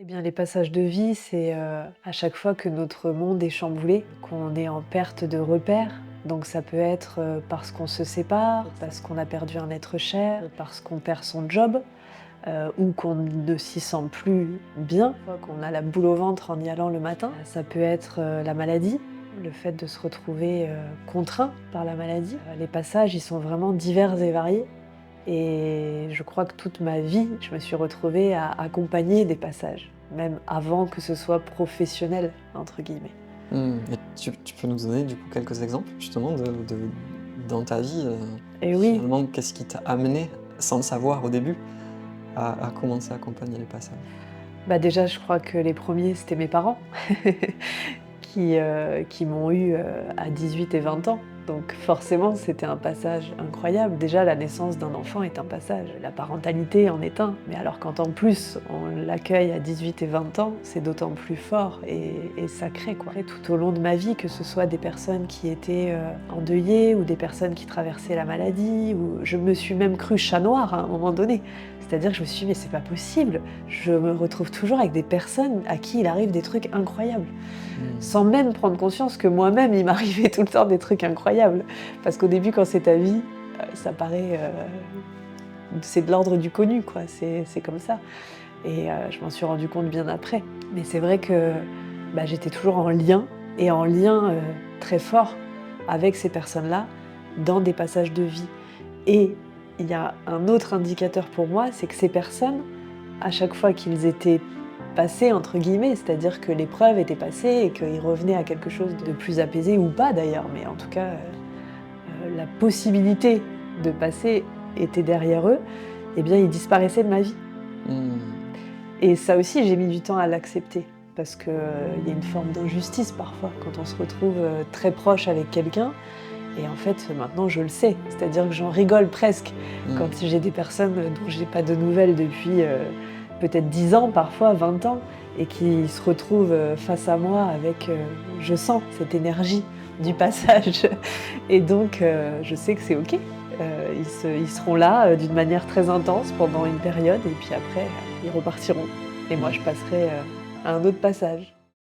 bien, les passages de vie, c'est à chaque fois que notre monde est chamboulé, qu'on est en perte de repères. Donc ça peut être parce qu'on se sépare, parce qu'on a perdu un être cher, parce qu'on perd son job, ou qu'on ne s'y sent plus bien, qu'on a la boule au ventre en y allant le matin. Ça peut être la maladie, le fait de se retrouver contraint par la maladie. Les passages, ils sont vraiment divers et variés. Et je crois que toute ma vie, je me suis retrouvée à accompagner des passages, même avant que ce soit «professionnel» entre guillemets. Et tu peux nous donner du coup quelques exemples justement dans ta vie, Et oui, finalement qu'est-ce qui t'a amené, sans le savoir au début, à commencer à accompagner les passages? bah déjà je crois que les premiers c'était mes parents qui m'ont eu à 18 et 20 ans. Donc forcément c'était un passage incroyable. Déjà la naissance d'un enfant est un passage, la parentalité en est un. Mais alors quand en plus on l'accueille à 18 et 20 ans, c'est d'autant plus fort et sacré quoi. Et tout au long de ma vie, que ce soit des personnes qui étaient endeuillées ou des personnes qui traversaient la maladie, ou je me suis même crue chat noir à un moment donné. C'est-à-dire que je me suis dit mais c'est pas possible, je me retrouve toujours avec des personnes à qui il arrive des trucs incroyables. Sans même prendre conscience que moi-même, il m'arrivait tout le temps des trucs incroyables. Parce qu'au début, quand c'est ta vie, ça paraît... c'est de l'ordre du connu, quoi. C'est comme ça. Et je m'en suis rendu compte bien après. Mais c'est vrai que bah, j'étais toujours en lien, et en lien très fort avec ces personnes-là, dans des passages de vie. Et il y a un autre indicateur pour moi, c'est que ces personnes, à chaque fois qu'ils étaient passés, entre guillemets, c'est-à-dire que l'épreuve était passée et qu'ils revenaient à quelque chose de plus apaisé, ou pas d'ailleurs, mais en tout cas, la possibilité de passer était derrière eux, eh bien ils disparaissaient de ma vie. Mmh. Et ça aussi, j'ai mis du temps à l'accepter, parce qu'il y a une forme d'injustice parfois, quand on se retrouve très proche avec quelqu'un. Et en fait, maintenant, je le sais. C'est-à-dire que j'en rigole presque quand Mmh. j'ai des personnes dont j'ai pas de nouvelles depuis peut-être 10 ans, parfois 20 ans, et qui se retrouvent face à moi avec, je sens cette énergie du passage. Et donc, je sais que c'est OK. Ils seront là d'une manière très intense pendant une période, et puis après, ils repartiront. Et moi, je Mmh. passerai à un autre passage.